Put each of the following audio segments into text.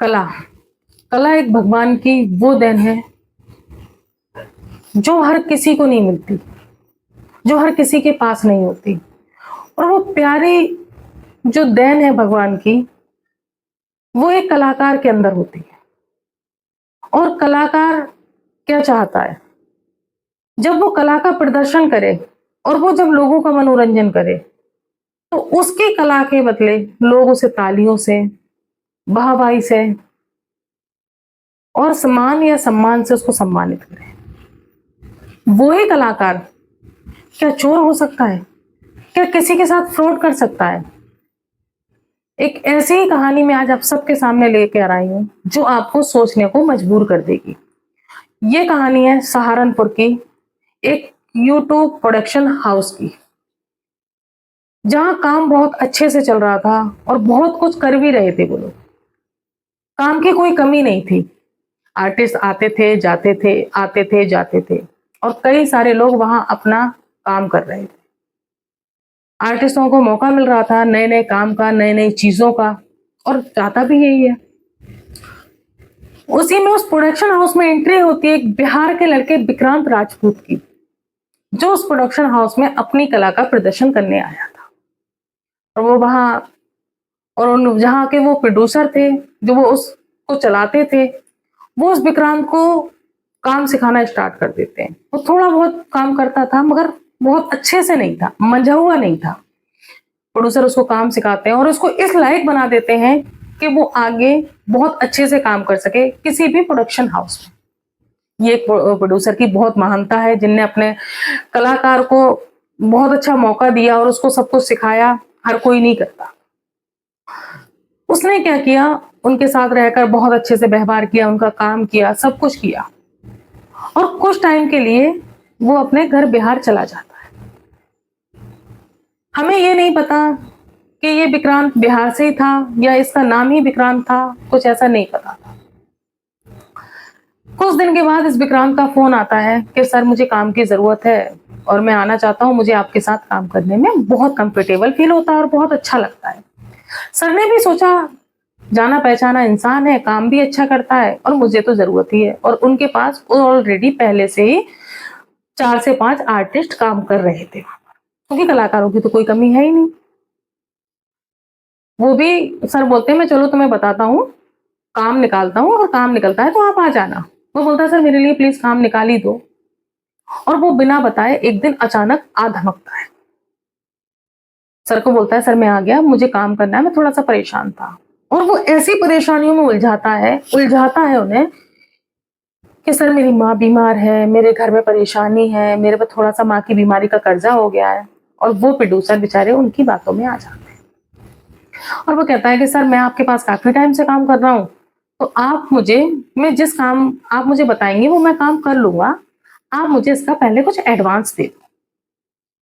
कला कला एक भगवान की वो देन है जो हर किसी को नहीं मिलती, जो हर किसी के पास नहीं होती। और वो प्यारी जो देन है भगवान की, वो एक कलाकार के अंदर होती है। और कलाकार क्या चाहता है, जब वो कला का प्रदर्शन करे और वो जब लोगों का मनोरंजन करे, तो उसकी कला के बदले लोग उसे तालियों से, वाहवाही से और सम्मान या सम्मान से उसको सम्मानित करें। वो ही कलाकार क्या चोर हो सकता है? क्या किसी के साथ फ्रॉड कर सकता है? एक ऐसी ही कहानी मैं आज आप सबके सामने लेकर आई हूं जो आपको सोचने को मजबूर कर देगी। ये कहानी है सहारनपुर की एक यूट्यूब प्रोडक्शन हाउस की, जहां काम बहुत अच्छे से चल रहा था और बहुत कुछ कर भी रहे थे वो लोग। काम की कोई कमी नहीं थी। आर्टिस्ट आते थे जाते थे, आते थे जाते थे, और कई सारे लोग वहां अपना काम कर रहे थे। आर्टिस्टों को मौका मिल रहा था नए नए काम का, नई नई चीजों का, और चाहता भी यही है। उसी में उस प्रोडक्शन हाउस में एंट्री होती है एक बिहार के लड़के विक्रांत राजपूत की, जो उस प्रोडक्शन हाउस में अपनी कला का प्रदर्शन करने आया था। और वो वहां, और उन जहाँ के वो प्रोड्यूसर थे जो वो उसको चलाते थे, वो उस विक्रांत को काम सिखाना स्टार्ट कर देते हैं। वो थोड़ा बहुत काम करता था मगर बहुत अच्छे से नहीं था, मंझा हुआ नहीं था। प्रोड्यूसर उसको काम सिखाते हैं और उसको इस लायक बना देते हैं कि वो आगे बहुत अच्छे से काम कर सके किसी भी प्रोडक्शन हाउस में। ये एक प्रोड्यूसर की बहुत महानता है, जिनने अपने कलाकार को बहुत अच्छा मौका दिया और उसको सब कुछ सिखाया। हर कोई नहीं करता। उसने क्या किया, उनके साथ रहकर बहुत अच्छे से व्यवहार किया, उनका काम किया, सब कुछ किया, और कुछ टाइम के लिए वो अपने घर बिहार चला जाता है। हमें ये नहीं पता कि ये विक्रांत बिहार से ही था या इसका नाम ही विक्रांत था, कुछ ऐसा नहीं पता था। कुछ दिन के बाद इस विक्रांत का फोन आता है कि सर मुझे काम की जरूरत है और मैं आना चाहता हूँ, मुझे आपके साथ काम करने में बहुत कंफर्टेबल फील होता है और बहुत अच्छा लगता है। सर ने भी सोचा जाना पहचाना इंसान है, काम भी अच्छा करता है और मुझे तो जरूरत ही है। और उनके पास ऑलरेडी पहले से ही 4 से 5 आर्टिस्ट काम कर रहे थे, क्योंकि कलाकारों की तो कोई कमी है ही नहीं। वो भी सर बोलते हैं मैं चलो तुम्हें बताता हूँ, काम निकालता हूँ, और काम निकलता है तो आप आ जाना। वो बोलता है सर मेरे लिए प्लीज काम निकाल ही दो। और वो बिना बताए एक दिन अचानक आ धमकता है। सर को बोलता है सर मैं आ गया, मुझे काम करना है, मैं थोड़ा सा परेशान था। और वो ऐसी परेशानियों में उलझाता है उन्हें कि सर मेरी माँ बीमार है, मेरे घर में परेशानी है, मेरे पे थोड़ा सा माँ की बीमारी का कर्जा हो गया है। और वो प्रोड्यूसर बेचारे उनकी बातों में आ जाते हैं और वो कहता है कि सर मैं आपके पास काफी टाइम से काम कर रहा हूँ, तो आप मुझे, मैं जिस काम आप मुझे बताएंगे वो मैं काम कर लूंगा, आप मुझे इसका पहले कुछ एडवांस दे दो।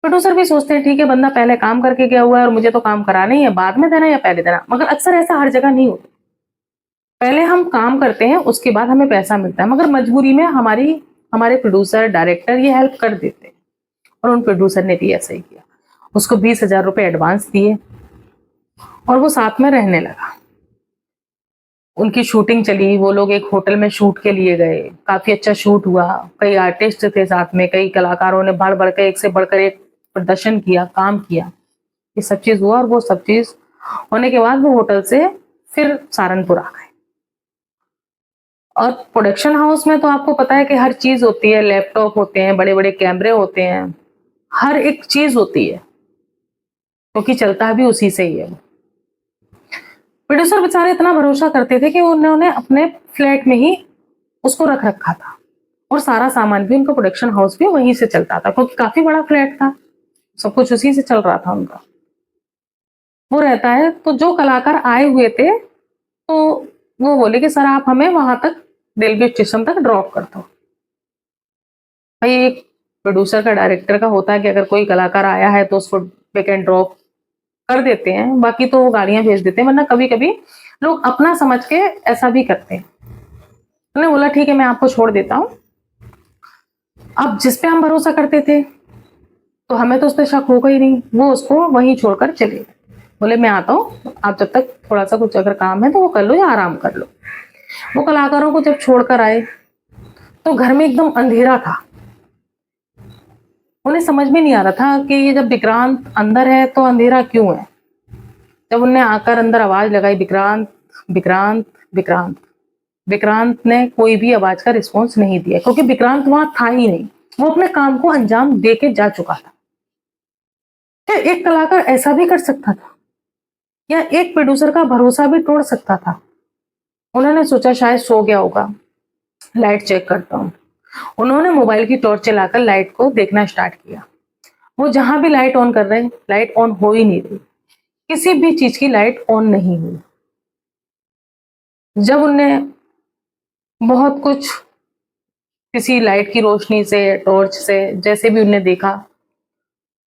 प्रोड्यूसर भी सोचते हैं ठीक है, बंदा पहले काम करके गया हुआ है और मुझे तो काम कराना ही है, बाद में देना या पहले देना। मगर अक्सर ऐसा हर जगह नहीं होता। पहले हम काम करते हैं, उसके बाद हमें पैसा मिलता है। मगर मजबूरी में हमारे प्रोड्यूसर डायरेक्टर ये हेल्प कर देते हैं, और उन प्रोड्यूसर ने भी ऐसा ही किया। उसको 20,000 रुपए एडवांस दिए और वो साथ में रहने लगा। उनकी शूटिंग चली, वो लोग एक होटल में शूट के लिए गए, काफी अच्छा शूट हुआ। कई आर्टिस्ट थे साथ में, कई कलाकारों ने बढ़ बढ़ के एक से बढ़कर एक प्रदर्शन किया, काम किया। ये सब चीज हुआ, और वो सब चीज होने के बाद वो होटल से फिर सहारनपुर आ गए। और प्रोडक्शन हाउस में तो आपको पता है कि हर चीज होती है, लैपटॉप होते हैं, बड़े बड़े कैमरे होते हैं, हर एक चीज होती है, क्योंकि चलता भी उसी से ही है। प्रोड्यूसर बेचारे इतना भरोसा करते थे कि उन्होंने अपने फ्लैट में ही उसको रख रखा था, और सारा सामान भी उनका प्रोडक्शन हाउस भी वहीं से चलता था, क्योंकि काफी बड़ा फ्लैट था, सब कुछ उसी से चल रहा था उनका। वो रहता है तो जो कलाकार आए हुए थे, तो वो बोले कि सर आप हमें वहां तक रेलवे स्टेशन तक ड्रॉप कर दो। भाई एक प्रोड्यूसर का, डायरेक्टर का होता है कि अगर कोई कलाकार आया है तो उसको पिक एंड ड्रॉप कर देते हैं, बाकी तो वो गाड़ियां भेज देते हैं। वरना कभी कभी लोग अपना समझ के ऐसा भी करते हैं। उन्होंने बोला ठीक है मैं आपको छोड़ देता हूँ। अब जिस पे हम भरोसा करते थे तो हमें तो उस पर शक होगा ही नहीं, वो उसको वहीं छोड़कर चले गए। बोले मैं आता हूँ, आप जब तक थोड़ा सा कुछ अगर काम है तो वो कर लो या आराम कर लो। वो कलाकारों को जब छोड़कर आए तो घर में एकदम अंधेरा था। उन्हें समझ में नहीं आ रहा था कि ये जब विक्रांत अंदर है तो अंधेरा क्यों है। जब उनने आकर अंदर आवाज लगाई, विक्रांत विक्रांत विक्रांत, विक्रांत ने कोई भी आवाज का रिस्पॉन्स नहीं दिया, क्योंकि विक्रांत वहां था ही नहीं। वो अपने काम को अंजाम दे के जा चुका था। क्या एक कलाकार ऐसा भी कर सकता था, या एक प्रोड्यूसर का भरोसा भी तोड़ सकता था? उन्होंने सोचा शायद सो गया होगा, लाइट चेक करता हूँ। उन्होंने मोबाइल की टॉर्च चलाकर लाइट को देखना स्टार्ट किया। वो जहां भी लाइट ऑन कर रहे हैं, लाइट ऑन हो ही नहीं रही, किसी भी चीज की लाइट ऑन नहीं हुई। जब उनने बहुत कुछ किसी लाइट की रोशनी से, टॉर्च से, जैसे भी उन्हें देखा,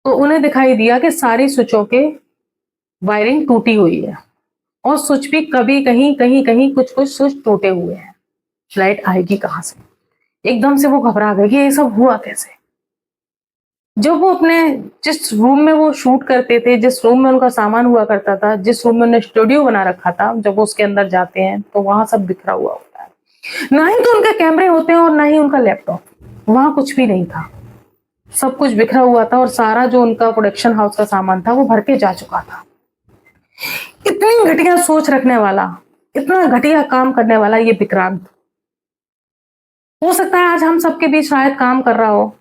तो उन्हें दिखाई दिया कि सारी स्विचों के वायरिंग टूटी हुई है, और स्विच भी कभी कहीं कहीं कहीं कुछ कुछ स्विच टूटे हुए हैं। लाइट आएगी कहाँ से? एकदम से वो घबरा गए कि ये सब हुआ कैसे। जब वो अपने जिस रूम में वो शूट करते थे, जिस रूम में उनका सामान हुआ करता था, जिस रूम में उन्होंने स्टूडियो बना रखा था, जब वो उसके अंदर जाते हैं तो वहां सब बिखरा हुआ होता है। ना ही तो उनके कैमरे होते हैं और ना ही उनका लैपटॉप, वहां कुछ भी नहीं था। सब कुछ बिखरा हुआ था और सारा जो उनका प्रोडक्शन हाउस का सामान था वो भर के जा चुका था। इतनी घटिया सोच रखने वाला, इतना घटिया काम करने वाला ये विक्रांत, हो सकता है आज हम सबके बीच शायद काम कर रहा हो,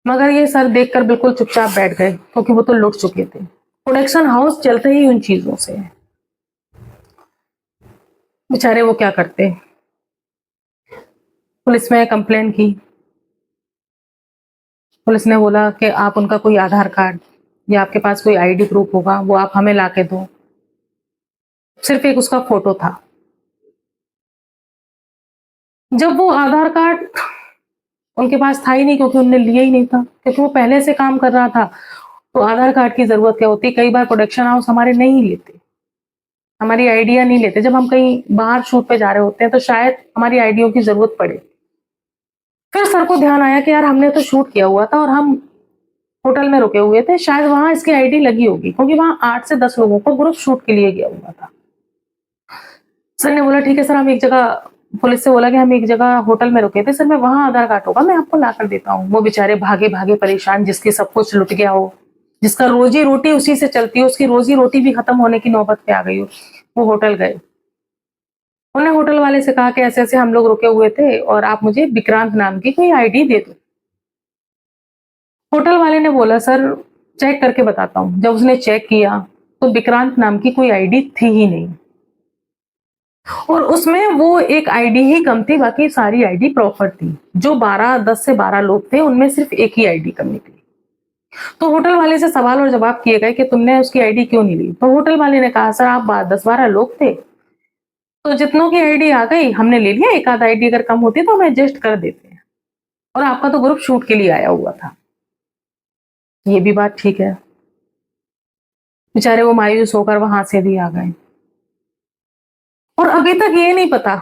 मगर ये सर देखकर बिल्कुल चुपचाप बैठ गए, क्योंकि वो तो लुट चुके थे। प्रोडक्शन हाउस चलते ही उन चीजों से है। बेचारे वो क्या करते, पुलिस में कंप्लेंट की। पुलिस ने बोला कि आप उनका कोई आधार कार्ड या आपके पास कोई आईडी प्रूफ होगा, वो आप हमें ला के दो। सिर्फ एक उसका फोटो था। जब वो आधार कार्ड उनके पास था ही नहीं, क्योंकि उनने लिया ही नहीं था, क्योंकि वो पहले से काम कर रहा था, तो आधार कार्ड की जरूरत क्या होती। कई बार प्रोडक्शन हाउस हमारे नहीं लेते, हमारी आइडिया नहीं लेते। जब हम कहीं बाहर शूट पे जा रहे होते हैं तो शायद हमारी आइडियो की जरूरत पड़े। फिर सर को ध्यान आया कि यार हमने तो शूट किया हुआ था और हम होटल में रुके हुए थे, शायद वहां इसकी आईडी लगी होगी, क्योंकि वहां 8 से 10 लोगों को ग्रुप शूट के लिए गया हुआ था। सर ने बोला ठीक है सर, हम एक जगह, पुलिस से बोला कि हम एक जगह होटल में रुके थे सर, मैं वहां आधार कार्ड होगा, मैं आपको ला कर देता हूँ। वो बेचारे भागे भागे परेशान, जिसके सब कुछ लुट गया हो, जिसका रोजी रोटी उसी से चलती हो, उसकी रोजी रोटी भी खत्म होने की नौबत पे आ गई हो, वो होटल गए। उन्होंने होटल वाले से कहा कि ऐसे ऐसे हम लोग रुके हुए थे और आप मुझे विक्रांत नाम की कोई आईडी दे दो। होटल वाले ने बोला सर चेक करके बताता हूँ। जब उसने चेक किया तो विक्रांत नाम की कोई आईडी थी ही नहीं, और उसमें वो एक आईडी ही कम थी, बाकी सारी आईडी प्रॉपर थी। जो 10 से 12 लोग थे उनमें सिर्फ एक ही आईडी कम निकली। तो होटल वाले से सवाल और जवाब किए गए कि तुमने उसकी आईडी क्यों नहीं ली। तो होटल वाले ने कहा सर आप 10-12 लोग थे, तो जितनों की आईडी आ गई हमने ले लिया, एक आध आईडी अगर कम होती तो हम एडजस्ट कर देते हैं, और आपका तो ग्रुप शूट के लिए आया हुआ था। ये भी बात ठीक है। बेचारे वो मायूस होकर वहां से भी आ गए, और अभी तक ये नहीं पता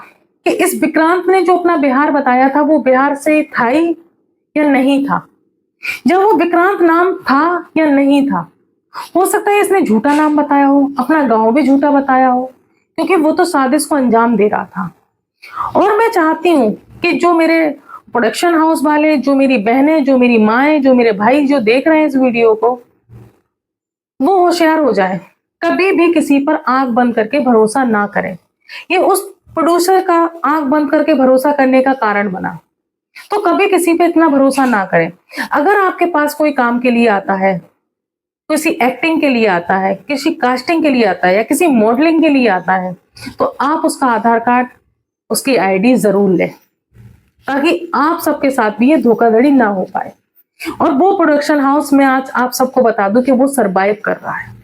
कि इस विक्रांत ने जो अपना बिहार बताया था वो बिहार से था ही या नहीं था। जब वो विक्रांत नाम था या नहीं था, हो सकता है इसने झूठा नाम बताया हो, अपना गांव भी झूठा बताया हो, क्योंकि वो तो साजिश को अंजाम दे रहा था। और मैं चाहती हूँ कि जो मेरे प्रोडक्शन हाउस वाले, जो मेरी बहनें, जो मेरी माएं, जो मेरे भाई जो देख रहे हैं इस वीडियो को, वो होशियार हो जाए। कभी भी किसी पर आंख बंद करके भरोसा ना करें। ये उस प्रोड्यूसर का आंख बंद करके भरोसा करने का कारण बना, तो कभी किसी पे इतना भरोसा ना करें। अगर आपके पास कोई काम के लिए आता है, किसी एक्टिंग के लिए आता है, किसी कास्टिंग के लिए आता है, या किसी मॉडलिंग के लिए आता है, तो आप उसका आधार कार्ड, उसकी आईडी जरूर लें, ताकि आप सबके साथ भी ये धोखाधड़ी ना हो पाए। और वो प्रोडक्शन हाउस में आज आप सबको बता दूं कि वो सरवाइव कर रहा है,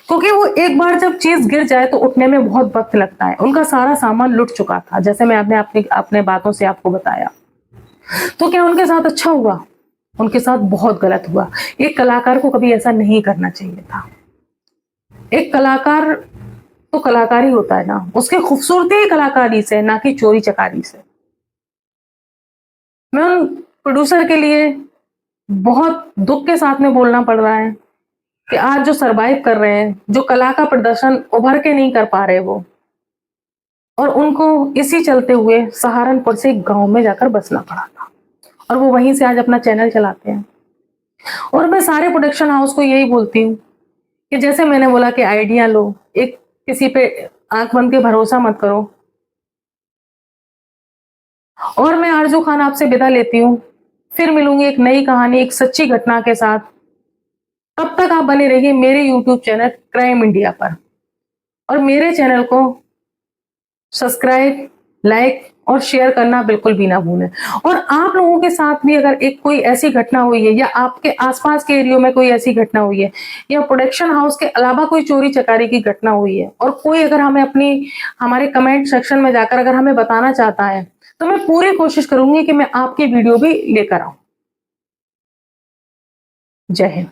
क्योंकि वो एक बार जब चीज गिर जाए तो उठने में बहुत वक्त लगता है। उनका सारा सामान लुट चुका था, जैसे मैं अपने अपने बातों से आपको बताया। तो क्या उनके साथ अच्छा हुआ? उनके साथ बहुत गलत हुआ। एक कलाकार को कभी ऐसा नहीं करना चाहिए था। एक कलाकार तो कलाकार ही होता है ना, उसकी खूबसूरती ही कलाकारी से, ना कि चोरी चकारी से। मैं उन प्रोड्यूसर के लिए बहुत दुख के साथ में बोलना पड़ रहा है कि आज जो सरवाइव कर रहे हैं, जो कला का प्रदर्शन उभर के नहीं कर पा रहे वो, और उनको इसी चलते हुए सहारनपुर से एक गांव में जाकर बसना पड़ा था, और वो वहीं से आज अपना चैनल चलाते हैं। और मैं सारे प्रोडक्शन हाउस को यही बोलती हूँ कि जैसे मैंने बोला कि आइडिया लो, एक किसी पे आंख बंद के भरोसा मत करो। और मैं आरजू खान आपसे विदा लेती हूँ, फिर मिलूंगी एक नई कहानी, एक सच्ची घटना के साथ। तब तक आप बने रहिए मेरे यूट्यूब चैनल क्राइम इंडिया पर, और मेरे चैनल को सब्सक्राइब, लाइक और शेयर करना बिल्कुल भी ना भूलें। और आप लोगों के साथ भी अगर एक कोई ऐसी घटना हुई है, या आपके आसपास के एरिया में कोई ऐसी घटना हुई है, या प्रोडक्शन हाउस के अलावा कोई चोरी चकारी की घटना हुई है, और कोई अगर हमें हमारे कमेंट सेक्शन में जाकर अगर हमें बताना चाहता है, तो मैं पूरी कोशिश करूंगी कि मैं आपकी वीडियो भी लेकर आऊं। जय हिंद।